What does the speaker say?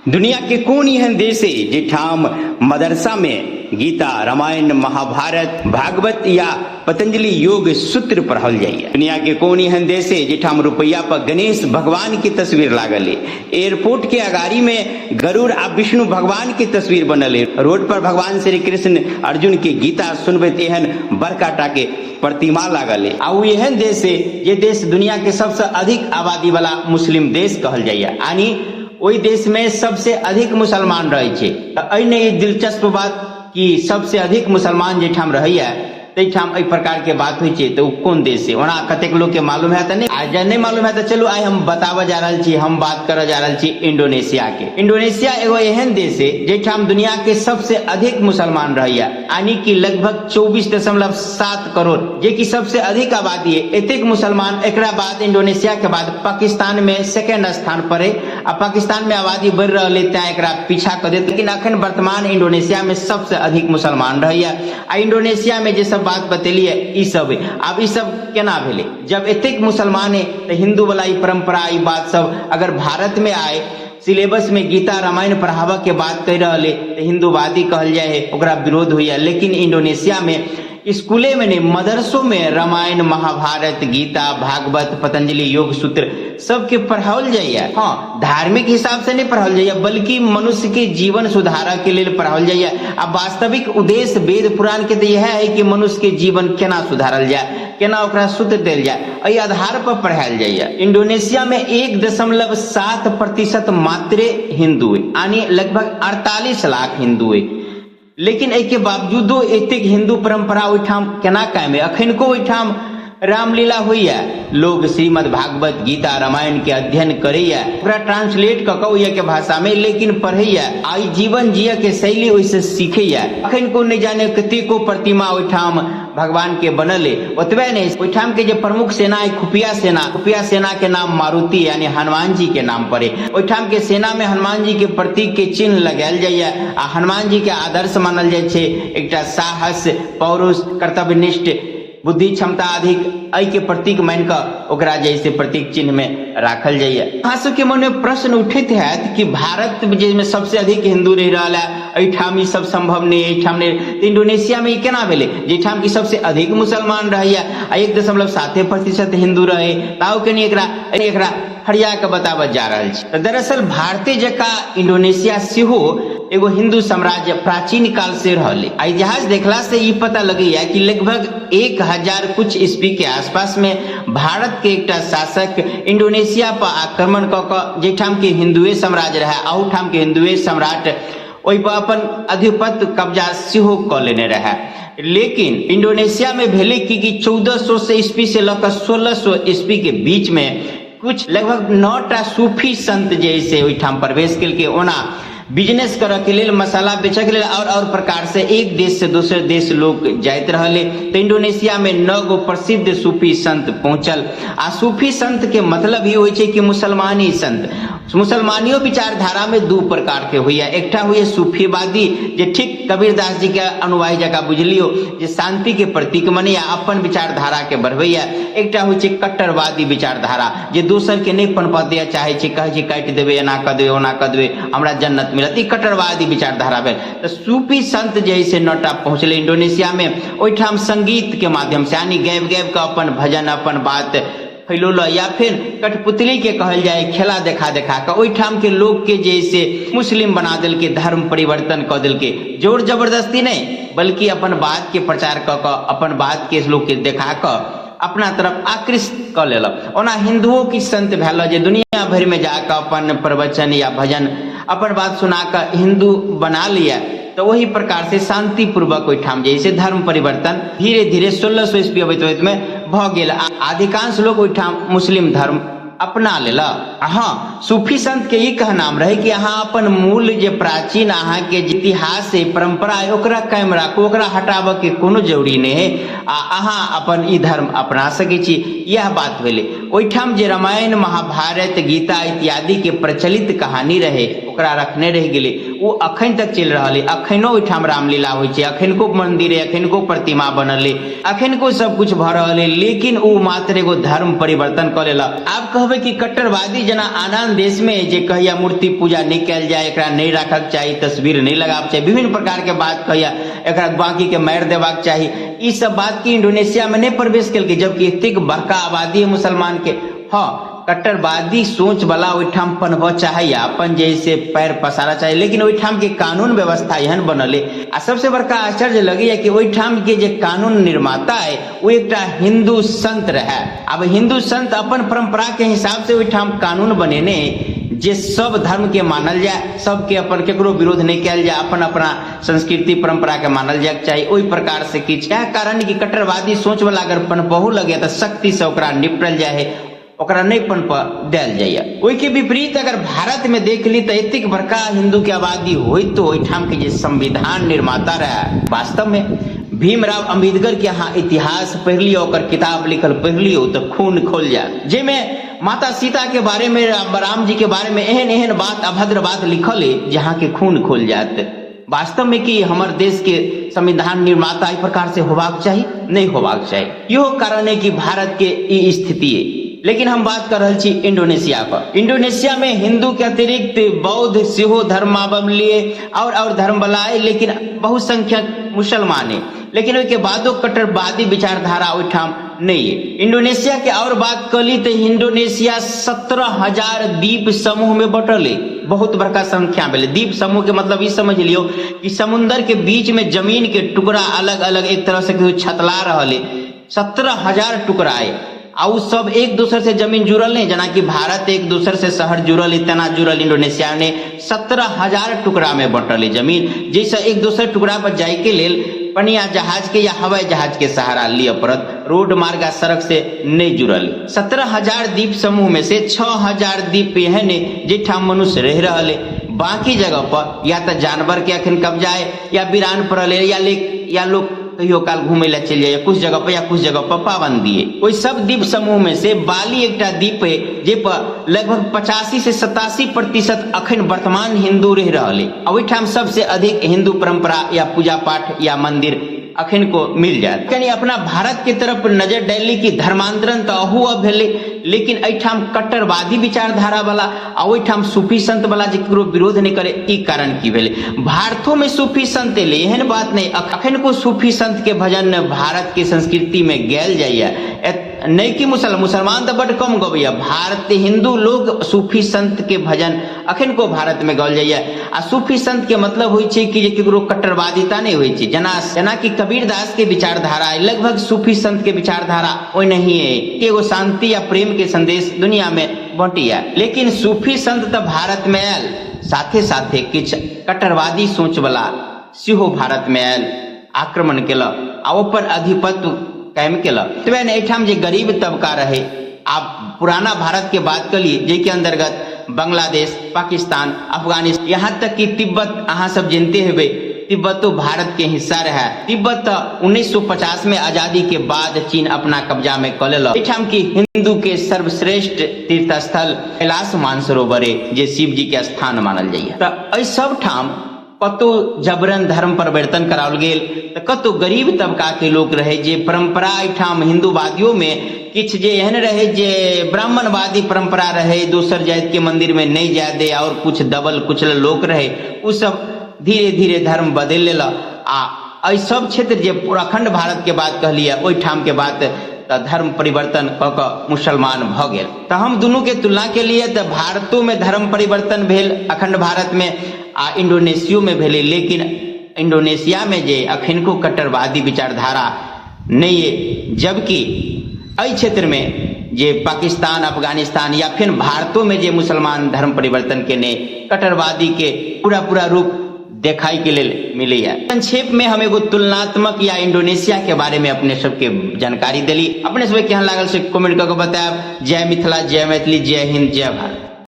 दुनिया के कौन एहन देश है जिठाम मदरसा में गीता, रामायण, महाभारत, भागवत या पतंजलि योग सूत्र पढ़ल जाइए। दुनिया के कौन एहन देश है जिठाम रुपया पर गणेश भगवान की तस्वीर लागल है। एयरपोर्ट के अगाड़ी में गरुड़ आ विष्णु भगवान की तस्वीर बनल है। रोड पर भगवान श्री कृष्ण अर्जुन के गीता सुनबैत एहन बड़का टा के प्रतिमा लागल है। आ एहन देश है जे देश दुनिया के सबसे अधिक आबादी वाला मुस्लिम देश कहल जाइए। यानी ओई देश में सबसे अधिक मुसलमान रहे छे। अने ये दिलचस्प बात कि सबसे अधिक मुसलमान जेठाम रहैया तैठाम एहि प्रकार के बात हुई छे तो कौन देश है। ओना कतेक लोग के मालूम है तो नहीं, आज नहीं मालूम है तो चलो आज हम बतावा जा रहा छी, हम बात कर जा रहा छी इंडोनेशिया के। इंडोनेशिया एगो एहन देश है जेठाम दुनिया के सबसे अधिक मुसलमान रहैया, यानी कि लगभग 24.7 करोड़, जे कि सबसे अधिक आबादी है। एतेक मुसलमान एकरा बाद इंडोनेशिया के बाद पाकिस्तान में सेकेंड स्थान पर है। आ पाकिस्तान में आबादी बढ़ रही है त्या एकरा पीछा कर देते, लेकिन अखन वर्तमान इंडोनेशिया में सबसे अधिक मुसलमान रहैया। आ इंडोनेशिया में जे सब बात बतेलिए ई सब अब ई सब केना भेले। जब एतेक मुसलमान है तो हिंदू वाला ई परंपरा ई बात सब अगर भारत में आए, सिलेबस में गीता रामायण पढ़ावा के बात कर रहे तो हिंदूवादी कहल जाए है, ओकरा विरोध हुई। लेकिन इंडोनेशिया में स्कूले में नहीं, मदरसों में रामायण, महाभारत, गीता, भागवत, पतंजलि योग सूत्र सबके पढ़ाओल जाइए। हाँ, धार्मिक हिसाब से नहीं पढ़ाओल जाइए बल्कि मनुष्य के जीवन सुधार के लिए पढ़ाओल जाइए। अब वास्तविक उद्देश्य वेद पुराण के तो यह है कि मनुष्य के जीवन केना सुधारल जाए, केना ओकरा सूत्र देल जाए, एहि आधार पर पढ़ायल जाइए। इंडोनेशिया में 1.7% मात्र हिंदू है, यानी लगभग 48 लाख हिंदू है। लेकिन एके बावजूदो एतेक हिंदू परंपरा ओहिठाम केना कायम है। अखनको ओहिठाम रामलीला होइया, लोग श्रीमद् भागवत, गीता, रामायण के अध्ययन करैया, ओकरा ट्रांसलेट ककौया के भाषा में, लेकिन पढ़ैया आई जीवन जिया के शैली ओइसे सीखैया। अखनको नहीं जाने कतेको प्रतिमा ओहिठाम भगवान के बनल है। ओतबे नहीं, ओहिठाम के जो प्रमुख सेना है खुफिया सेना के नाम मारुति यानी हनुमान जी के नाम पर है। ओहिठाम के सेना में हनुमान जी के प्रतीक के चिन्ह लगायल जाइए। आ हनुमान जी के आदर्श मानल जाय छे, एकटा साहस, पौरुष, कर्तव्यनिष्ठ, बुद्धि क्षमता अधिक, एहि के प्रतीक मान कर ओकरा जैसे प्रतीक चिन्ह में राखल जाइए। अहाँ सबके मन में प्रश्न उठित है कि भारत में सबसे अधिक हिंदू रह रहा है, एहिठाम ई सब संभव नहीं, एहिठाम नहीं, तो इंडोनेशिया में ई केना भेले जेठाम की सबसे अधिक मुसलमान रहैया आ 1.7% हिंदू रहे, ताऊ के नहीं एकरा हरिया के बतावत जा रहा है। दरअसल भारतीय जका इंडोनेशिया सेहो एगो हिंदू साम्राज्य प्राचीन काल से रहले। आ इतिहास देखला से ये पता लगैया कि लगभग 1000 कुछ ईस्वी के आसपास में भारत के एकटा शासक इंडोनेशिया पर आक्रमण क जेठाम के हिंदुए साम्राज्य रहे, अहूठाम के हिंदुए सम्राट ओहि पर अपन आधिपत्य कब्जा सेहो क लेने रहे। लेकिन इंडोनेशिया में भेले कि 1400 ईस्वी से लेकर 1600 ईस्वी के बीच में कुछ लगभग 9टा सूफी संत जैसे ओहिठाम प्रवेश केलके। ओना बिजनेस करे के लिए, मसाला बेचे के लिए और प्रकार से एक देश से दूसरे देश लोग जाइत रहले। तो इंडोनेशिया में 9 गो प्रसिद्ध सूफी संत पहुंचल। आ सूफी संत के मतलब ये होय छे कि मुसलमानी संत। मुसलमानियों विचारधारा में 2 प्रकार के हुई है। एकटा हुई सूफीवादी, जे ठीक कबीरदास जी के अनुयायी जगह बुझलियो, जे शांति के प्रतीक मने अपन विचारधारा के बढ़बैया। एकटा हुई छे कट्टरवादी विचारधारा, जे दोसर के नहीं पनपा दिया चाहे छे, कहे छे काट देबे, एना कर देबे, ओना कर देबे, हमरा जन्नत मिलत। ई कट्टरवादी विचारधारा भेल। तो सूफी संत जैसे 9टा पहुंचले इंडोनेशिया में। ओहिठाम संगीत के माध्यम से, यानी गाबि के अपन भजन, अपन बात फैलोल, या फिर कठपुतली के कहल जाए खेला देखा के ओहिठाम के लोग के जैसे मुस्लिम बना दिल के, धर्म परिवर्तन कर दिल के, जोर जबरदस्ती नहीं बल्कि अपन बात के प्रचार क अपन बात के लोग के देखा क अपना तरफ आकृष्ट कर लेलक। ओना हिंदुओं की संत भेल जे दुनिया भर में जाकर अपन प्रवचन या भजन अपन बात सुनाकर हिंदू बना लिया। तो वही प्रकार से शांति पूर्वक ओहिठाम जैसे धर्म परिवर्तन धीरे धीरे 1600 ईस्वी अबैत में भ गेल। अधिकांश लोग ओहिठाम मुस्लिम धर्म अपना लेला। हाँ, सूफी संत के ई कहनाम रहे कि अहाँ अपन मूल जे प्राचीन अहाँ के इतिहास है, परंपरा है, ओकरा कायम राखू, ओकरा हटाबे के कोनो जरूरी नहीं है। अहाँ अपन ई धर्म अपना सकै छी। यह बात भेले। ओहिठाम जे रामायण, महाभारत, गीता इत्यादि के प्रचलित कहानी रहे ओकरा रखने रह गेले, वो अखन तक चल रहा है। अखनो ओहिठाम रामलीला होइ छै, अखनको मंदिर है, अखनको प्रतिमा बनल है, अखनको सब कुछ भ रहा है। लेकिन वो मात्र एगो धर्म परिवर्तन कर लेला। आप कहबे कि कट्टरवादी जना आनंद देश में जे कहिया मूर्ति पूजा नहीं कल जाए, एकरा नहीं रखक चाहिए, तस्वीर नहीं लगाब चाहिए, विभिन्न प्रकार के बात कहिया एकरा बाकी के मार देवाक चाहिए, इस सब बात की इंडोनेशिया में नहीं प्रवेश कल के, जबकि इतनी बड़का आबादी है मुसलमान के। हाँ, कट्टरवादी सोच वाला ओठाम पनब चाहे, अपन जैसे पैर पसारा चाहिए, लेकिन ओठाम के कानून व्यवस्था एहन बनल है। आ सबसे बड़का आश्चर्य लगे है कि ओठाम के जे कानून निर्माता है वो एक हिंदू संत रहे। अब हिंदू संत अपन परंपरा के हिसाब से ओठाम कानून बनेने जे सब धर्म के मानल जाए, सबके अपन केकरो विरोध नहीं कल जाए, अपन अपना संस्कृति परंपरा के मानल जाए चाहिए, ओई प्रकार से किछ है। कारण कि कट्टरवादी सोच वाला अगर पनपहु लगे तो सख्ती से ओकरा निपटल जाए, ओकरा नहीं पनप देल जाइए। ओई के विपरीत अगर भारत में देख ली तो इतनी बड़का हिंदू के आबादी हुई तो ओठाम के जे संविधान निर्माता रहे, वास्तव में भीमराव अंबेडकर के यहाँ इतिहास पढ़ लियो, ओकर किताब लिखल पढ़ लियो तो खून खोल जाए, जेमें माता सीता के बारे में, राम जी के बारे में एहन एहन बात, अभद्र बात लिखल है जहाँ के खून खोल जाते। वास्तव में कि हमारे देश के संविधान निर्माता इस प्रकार से होबाक चाहिए, नहीं होबाक चाहिए। यो कारण है कि भारत के ई स्थिति है। लेकिन हम बात कर रहे छी इंडोनेशिया पर। इंडोनेशिया में हिंदू के अतिरिक्त बौद्ध सेहो धर्मावलंबी और धर्म वाला है, लेकिन बहुसंख्यक मुसलमान है, लेकिन उसके बादो कट्टरवादी विचारधारा ओठाम नहीं है। इंडोनेशिया के और बात कली तो इंडोनेशिया 17,000 द्वीप समूह में बटल है, बहुत बड़का संख्या में। द्वीप समूह के मतलब ये समझ लियो कि समुद्र के बीच में जमीन के टुकड़ा अलग अलग एक तरह से छतला रहे, 17,000 टुकड़ा है, और सब एक दूसरे से जमीन जुड़ल नहीं, जना कि भारत एक दूसरे से शहर जुड़ल, इतना जुड़ल इंडोनेशिया ने 17,000 टुकड़ा में बंटल है जमीन, जैसे एक दूसरे टुकड़ा पर जाए के लेल पनिया जहाज के या हवाई जहाज के सहारा लिया पड़त, रोड मार्ग आ सड़क से नहीं जुड़ल। 17,000 द्वीप समूह में से 6,000 द्वीप एहन है जिठा मनुष्य रह रहे, बाकी जगह पर या तो जानवर के अखन कब्जा है, या वीरान पड़ल है, या लोग कहियो काल घूमे ला चल जाए, कुछ जगह पर या कुछ जगह पर पाबंदी है। वही सब द्वीप समूह में से बाली एक द्वीप है जे पर लगभग 85 से 87% अखन वर्तमान हिंदू रह रहे, और सबसे अधिक हिंदू परंपरा या पूजा पाठ या मंदिर अखन को मिल जाए। यानी अपना भारत की तरफ नजर डाली कि धर्मांतरण तो अहू अब भेले, लेकिन एठाम कट्टरवादी विचारधारा वाला और एठाम सूफी संत वाला जेकरो विरोध नहीं करे, ई कारण की भेले। भारतों में सूफी संत ले, एहन बात नहीं, अखन को सूफी संत के भजन भारत के संस्कृति में गैल जाइए, नहीं कि मुसलमान तो बड़ कम गवैया, भारत हिंदू लोग सूफी संत के भजन अखन को भारत में गल जाइए। आ सूफी संत के मतलब होई छे कि जे केकरो कट्टरवादिता नहीं होई छे, जना कि कबीरदास के विचारधारा है, लगभग सूफी संत के विचारधारा ओई नहीं है कि वो शांति या प्रेम के संदेश दुनिया में बंटिया। लेकिन सूफी संत तो भारत में आयल, साथे साथे किछ कट्टरवादी सोच वाला सेहो भारत में आयल, आक्रमण केला आ ओपर अधिपत्य कायम केला। तो एठाम जे गरीब तबका रहे, आप पुराना भारत के बात करिए, जेके अंतर्गत बांग्लादेश, पाकिस्तान, अफगानिस्तान, यहाँ तक कि तिब्बत, अहाँ सब जानते हुए तिब्बत तो भारत के हिस्सा रहा। तिब्बत 1950 में आजादी के बाद चीन अपना कब्जा में कर लेलक। एठाम की हिंदू के सर्वश्रेष्ठ तीर्थ स्थल कैलाश मानसरोवर है, जे शिव जी के स्थान मानल जाइए। तो एहि सब ठाम कतो जबरन धर्म परिवर्तन कराओल गेल, तो कतो गरीब तबका के लोग रहे जे परंपरा एठाम हिंदूवादियों में किछ जे एहन रहे जे ब्राह्मणवादी परंपरा रहे, दोसर जाति के मंदिर में नहीं जाए दे, और कुछ दबल कुचल लोग रहे, उ सब धीरे धीरे धर्म बदल लेला। आ एहि सब क्षेत्र जे अखंड भारत के बात कहलिए, ओहि ठाम के बात तो धर्म परिवर्तन क मुसलमान भ गेल। तो हम दोनों के तुलना के लिए तो भारतों में धर्म परिवर्तन भेल, अखंड भारत में आ इंडोनेशिया में भेले, लेकिन इंडोनेशिया में जे अखन को कट्टरवादी विचारधारा नहीं है, जबकि एहि क्षेत्र में जे पाकिस्तान, अफगानिस्तान या फिर भारतों में जे मुसलमान धर्म परिवर्तन के ने कट्टरवादी के पूरा रूप देखाई के लिए मिली है। संक्षेप में हम एगो तुलनात्मक या इंडोनेशिया के बारे में अपने सबके जानकारी दिली। अपने सब केहन लागल से कमेंट करके बताएब। जय मिथिला, जय मैथिली, जय हिंद, जय भारत।